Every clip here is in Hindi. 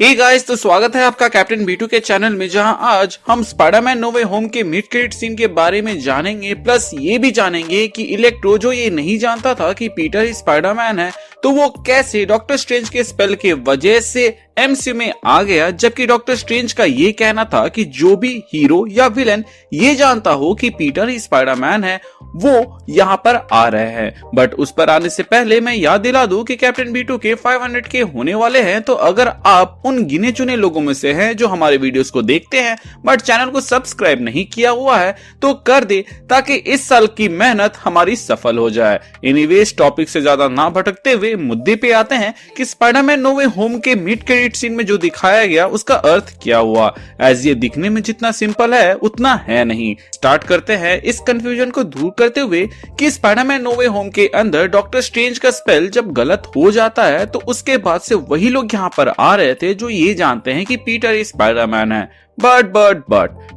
हे गाइस, तो स्वागत है आपका कैप्टन B2 के चैनल में, जहां आज हम स्पाइडरमैन नो वे होम के मिड क्रेडिट सीन के बारे में जानेंगे। प्लस ये भी जानेंगे कि इलेक्ट्रो जो ये नहीं जानता था कि पीटर ही स्पाइडरमैन है, तो वो कैसे डॉक्टर स्ट्रेंज के स्पेल के वजह से एमसीयू में आ गया। जबकि डॉक्टर स्ट्रेंज का ये कहना था कि जो भी हीरो या विलन ये जानता हो कि पीटर ही स्पाइडरमैन है वो यहाँ पर आ रहे हैं। बट उस पर आने से पहले मैं याद दिला दूं कि कैप्टन B2 के 500 के होने वाले हैं, तो अगर आप उन गिने चुने लोगों में से हैं जो हमारे वीडियोस को देखते हैं बट चैनल को सब्सक्राइब नहीं किया हुआ है तो कर दे, ताकि इस साल की मेहनत हमारी सफल हो जाए। एनीवेज, टॉपिक से ज्यादा ना भटकते हुए मुद्दे पे आते हैं कि स्पाइडरमैन नो वे होम के मिड क्रेडिट सीन में जो दिखाया गया उसका अर्थ क्या हुआ। एज ये दिखने में जितना सिंपल है उतना है नहीं। स्टार्ट करते हैं इस कंफ्यूजन को दूर करते हुए कि स्पाइडरमैन नो वे होम के अंदर डॉक्टर स्ट्रेंज का स्पेल जब गलत हो जाता है तो उसके बाद से वही लोग यहाँ पर आ रहे थे जो ये जानते हैं कि पीटर स्पाइडरमैन है। बट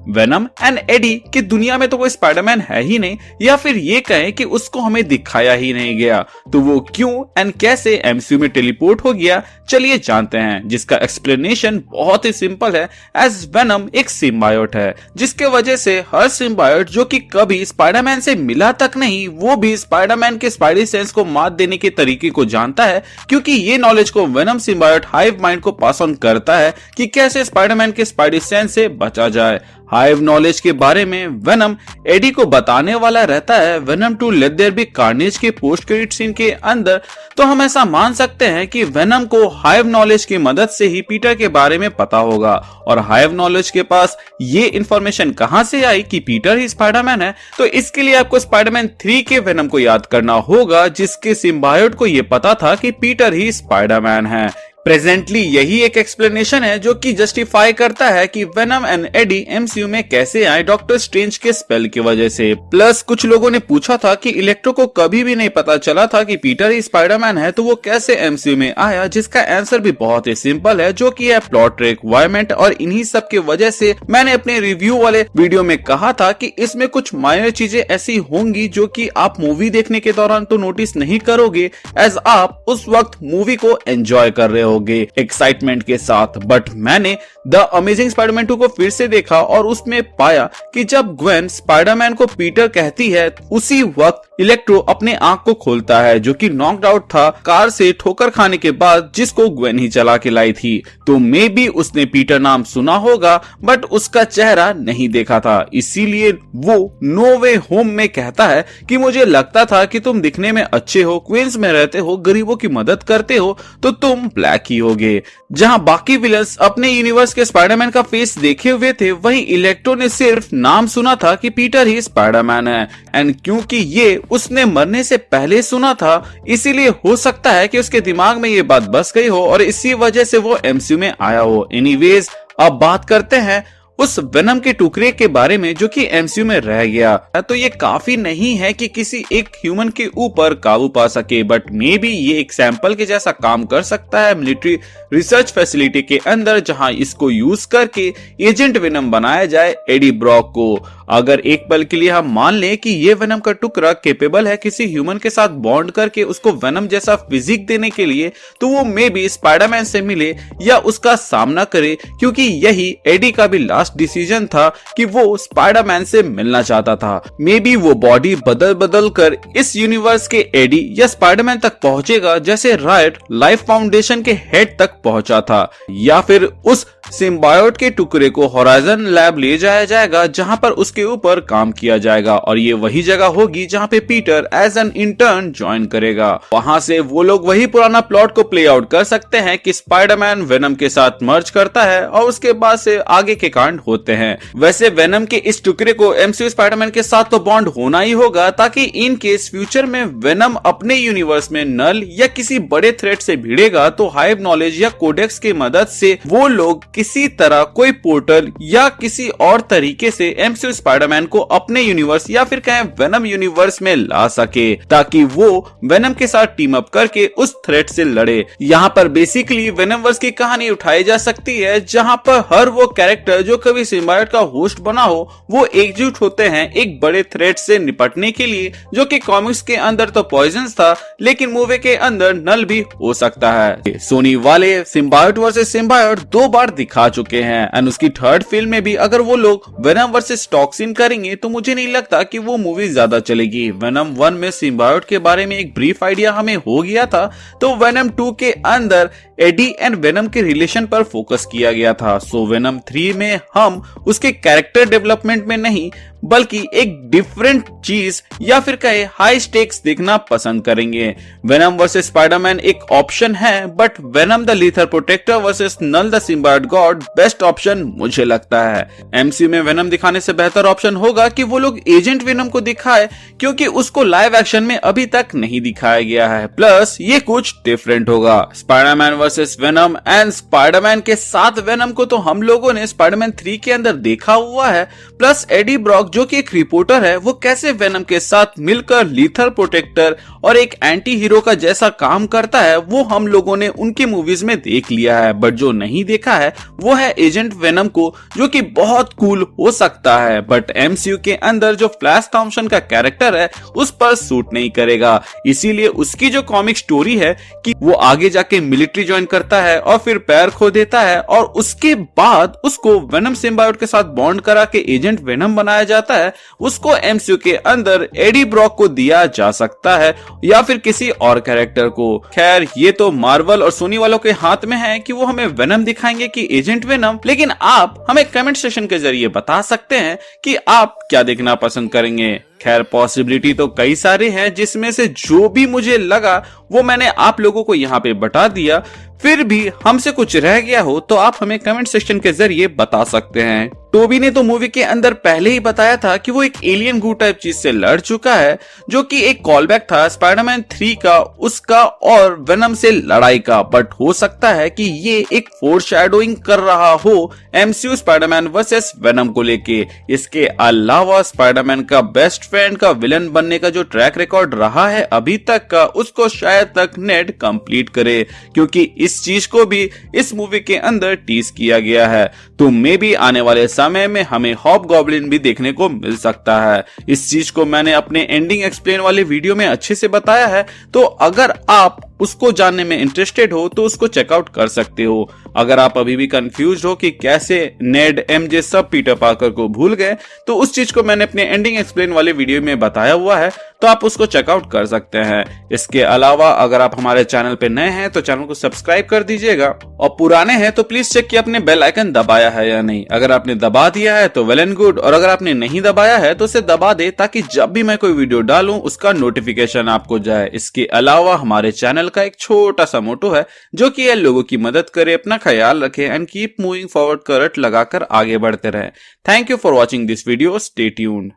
वेनम एंड एडी की दुनिया में तो वो स्पाइडरमैन है ही नहीं, या फिर ये कहें कि उसको हमें दिखाया ही नहीं गया, तो वो क्यों एंड कैसे एमसीयू में टेलीपोर्ट हो गया, चलिए जानते हैं। जिसका एक्सप्लेनेशन बहुत ही सिंपल है। एज वेनम एक सिम्बायोट है, जिसके वजह से हर सिम्बायोट जो कि कभी स्पाइडरमैन से मिला तक नहीं, वो भी स्पाइडरमैन के स्पाइडी सेंस को मात देने के तरीके को जानता है, क्योंकि ये नॉलेज को वेनम सिम्बायोट हाइव माइंड को पास ऑन करता है कि कैसे स्पाइडरमैन के स्पाइडी सेंस से बचा जाए। हाइव नॉलेज के बारे में वेनम एडी को बताने वाला रहता है। Venom to let there be Carnage के पोस्ट क्रेडिट सीन के अंदर तो हम ऐसा मान सकते हैं कि वेनम को हाइव नॉलेज की मदद से ही पीटर के बारे में पता होगा। और हाइव नॉलेज के पास ये इंफॉर्मेशन कहां से आई कि पीटर ही स्पाइडरमैन है, तो इसके लिए आपको स्पाइडरमैन 3 के वेनम को याद करना होगा, जिसके सिम्बायोट को ये पता था कि पीटर ही स्पाइडरमैन है। प्रेजेंटली यही एक एक्सप्लेनेशन है जो कि जस्टिफाई करता है कि वेनम एंड एडी एमसीयू में कैसे आए डॉक्टर स्ट्रेंज के स्पेल की वजह से। प्लस कुछ लोगों ने पूछा था कि इलेक्ट्रो को कभी भी नहीं पता चला था कि पीटर ही स्पाइडरमैन है, तो वो कैसे एमसीयू में आया, जिसका आंसर भी बहुत ही सिंपल है, जो कि है प्लॉट रिक्वायरमेंट। और इन्हीं सब की वजह से मैंने अपने रिव्यू वाले वीडियो में कहा था कि इसमें कुछ माइनर चीजें ऐसी होंगी जो कि आप मूवी देखने के दौरान तो नोटिस नहीं करोगे, एज आप उस वक्त मूवी को एंजॉय कर रहे हो एक्साइटमेंट के साथ। बट मैंने द अमेजिंग स्पाइडरमैन 2 को फिर से देखा और उसमें पाया कि जब ग्वेन स्पाइडरमैन को पीटर कहती है, उसी वक्त इलेक्ट्रो अपने आंख को खोलता है, जो कि नॉक्ड आउट था कार से ठोकर खाने के बाद, जिसको ग्वेन ही चला के लाई थी। तो मे बी उसने पीटर नाम सुना होगा बट उसका चेहरा नहीं देखा था, इसीलिए वो नो वे होम में कहता है कि मुझे लगता था कि तुम दिखने में अच्छे हो, क्वींस में रहते हो, गरीबों की मदद करते हो, तो तुम ब्लैक ही होगे। जहां बाकी विलन्स अपने यूनिवर्स के स्पाइडरमैन का फेस देखे हुए थे, वहीं इलेक्ट्रो ने सिर्फ नाम सुना था कि पीटर ही स्पाइडरमैन है। एंड क्योंकि ये उसने मरने से पहले सुना था, इसीलिए हो सकता है कि उसके दिमाग में ये बात बस गई हो और इसी वजह से वो एमसीयू में आया हो। एनीवेज, अब बात करते हैं उस वेनम के टुकड़े के बारे में जो कि एमसीयू में रह गया। तो ये काफी नहीं है कि किसी एक ह्यूमन के ऊपर काबू पा सके, बट मे बी ये एक सैंपल के जैसा काम कर सकता है मिलिट्री रिसर्च फैसिलिटी के अंदर, जहां इसको यूज करके एजेंट वेनम बनाया जाए एडी ब्रॉक को। अगर एक पल के लिए हम मान लें कि ये वेनम का टुकड़ा कैपेबल है किसी ह्यूमन के साथ बॉन्ड करके उसको वेनम जैसा फिजिक देने के लिए, तो वो मे बी स्पाइडरमैन से मिले या उसका सामना करे, क्योंकि यही एडी का भी लास्ट डिसीजन था कि वो स्पाइडरमैन से मिलना चाहता था। मे बी वो बॉडी बदल कर इस यूनिवर्स के एडी या स्पाइडरमैन तक पहुंचेगा, जैसे राइट लाइफ फाउंडेशन के हेड तक पहुंचा था, या फिर उस सिम्बायोट के टुकड़े को होराइजन लैब ले जाया जाएगा, जहां पर उसके ऊपर काम किया जाएगा। और ये वही जगह होगी जहां पे Peter as an intern join करेगा। वहां से वो लोग वही पुराना प्लॉट को प्ले आउट कर सकते हैं कि स्पाइडरमैन वेनम के साथ मर्ज करता है और उसके बाद से आगे के कांड होते हैं। वैसे वेनम के इस टुकड़े को एमसीयू स्पाइडरमैन के साथ तो बॉन्ड होना ही होगा, ताकि इन केस फ्यूचर में वेनम अपने यूनिवर्स में नल या किसी बड़े थ्रेट से भिड़ेगा, तो हाइव नॉलेज या कोडेक्स की मदद से वो लोग किसी तरह कोई पोर्टल या किसी और तरीके से एमसीयू स्पाइडरमैन को अपने यूनिवर्स या फिर कहें वेनम यूनिवर्स में ला सके, ताकि वो वेनम के साथ टीम अप करके उस थ्रेट से लड़े। यहाँ पर बेसिकली वेनमवर्स की कहानी उठाई जा सकती है, जहाँ पर हर वो कैरेक्टर जो कभी सिम्बायोट का होस्ट बना हो, वो एकजुट होते हैं एक बड़े थ्रेट से निपटने के लिए, जो कि कॉमिक्स के अंदर तो पॉइजन था लेकिन मूवी के अंदर नल भी हो सकता है। सोनी वाले सिम्बायोट वर्सेस सिम्बायोट 2 बार दिखा चुके हैं एंड उसकी थर्ड फिल्म में भी अगर वो लोग वेनम वर्सेस टॉक्सिन करेंगे तो मुझे नहीं लगता कि वो मूवी ज्यादा चलेगी। वेनम 1 में सिम्बायोट के बारे में एक ब्रीफ आइडिया हमें हो गया था, तो वेनम 2 के अंदर एडी एंड वेनम के रिलेशन पर फोकस किया गया था। सो वेनम 3 में हम उसके कैरेक्टर डेवलपमेंट में नहीं बल्कि एक डिफरेंट चीज या फिर कहे हाई स्टेक्स देखना पसंद करेंगे। वेनम वर्सेस स्पाइडरमैन एक ऑप्शन है, but Venom the lethal protector versus Knull the symbiote god best option मुझे लगता है। एमसीयू में वेनम दिखाने से बेहतर ऑप्शन होगा कि वो लोग एजेंट वेनम को दिखाए, क्योंकि उसको लाइव एक्शन में अभी तक नहीं दिखाया गया है। प्लस ये कुछ डिफरेंट होगा। Spiderman versus venom and Spiderman के साथ वेनम को तो हम लोगों ने स्पाइडरमैन 3 के अंदर देखा हुआ है। प्लस एडी ब्रॉक जो कि एक रिपोर्टर है, वो कैसे वेनम के साथ मिलकर लीथर प्रोटेक्टर और एक एंटी हीरो का जैसा काम करता है, वो हम लोगों ने उनकी मूवीज में देख लिया है। बट जो नहीं देखा है वो है एजेंट वेनम को, जो कि बहुत कूल हो सकता है, बट एमसीयू के अंदर जो फ्लैश थॉम्पसन का कैरेक्टर है उस पर सूट नहीं करेगा। इसीलिए उसकी जो कॉमिक स्टोरी है कि वो आगे जाके मिलिट्री ज्वाइन करता है और फिर पैर खो देता है और उसके बाद उसको वेनम सिम्बायोट के साथ बॉन्ड करा के एजेंट वेनम बनाया जाता है, उसको एमसीयू के अंदर एडी ब्रॉक को दिया जा सकता है या फिर किसी और कैरेक्टर को। खैर ये तो मार्वल और सोनी वालों के हाथ में है कि वो हमें वेनम दिखाएंगे कि एजेंट वेनम, लेकिन आप हमें कमेंट सेक्शन के जरिए बता सकते हैं कि आप क्या देखना पसंद करेंगे। खैर पॉसिबिलिटी तो कई सारे हैं, जिसमें से जो भी मुझे लगा वो मैंने आप लोगों को यहाँ पे बता दिया। फिर भी हमसे कुछ रह गया हो तो आप हमें कमेंट सेक्शन के जरिए बता सकते हैं। टोबी ने तो मूवी के अंदर पहले ही बताया था कि वो एक एलियन गू टाइप चीज से लड़ चुका है, जो कि एक कॉलबैक था स्पाइडरमैन 3 का, उसका और वेनम से लड़ाई का। बट हो सकता है कि ये एक फोरशैडोइंग कर रहा हो एमसीयू स्पाइडरमैन वर्सेस वेनम को लेके। इसके अलावा स्पाइडरमैन का बेस्ट फ्रेंड का विलन बनने का जो ट्रैक रिकॉर्ड रहा है अभी तक का, उसको शायद तक नेड कंप्लीट करे, क्योंकि इस चीज को भी इस मूवी के अंदर टीज किया गया है। तो मे बी आने वाले समय में हमें हॉबगॉब्लिन भी देखने को मिल सकता है। इस चीज को मैंने अपने एंडिंग एक्सप्लेन वाले वीडियो में अच्छे से बताया है, तो अगर आप उसको जानने में इंटरेस्टेड हो तो उसको चेकआउट कर सकते हो। अगर आप अभी भी कंफ्यूज हो कि कैसे नेड एमजे सब पीटर पार्कर को भूल गए, तो उस चीज को मैंने अपने एंडिंग एक्सप्लेन वाले वीडियो में बताया हुआ है, तो आप उसको चेकआउट कर सकते हैं। इसके अलावा अगर आप हमारे चैनल पे नए हैं तो चैनल को सब्सक्राइब कर दीजिएगा, और पुराने हैं तो प्लीज चेक कि आपने बेल आइकन दबाया है या नहीं। अगर आपने दबा दिया है तो वेल एंड गुड, और अगर आपने नहीं दबाया है तो उसे दबा दे, ताकि जब भी मैं कोई वीडियो डालूं उसका नोटिफिकेशन आपको जाए। इसके अलावा हमारे चैनल का एक छोटा सा मोटो है, जो कि ये लोगों की मदद करे, अपना ख्याल रखे and keep moving forward, current लगाकर आगे बढ़ते रहे। Thank you for watching this video, stay tuned.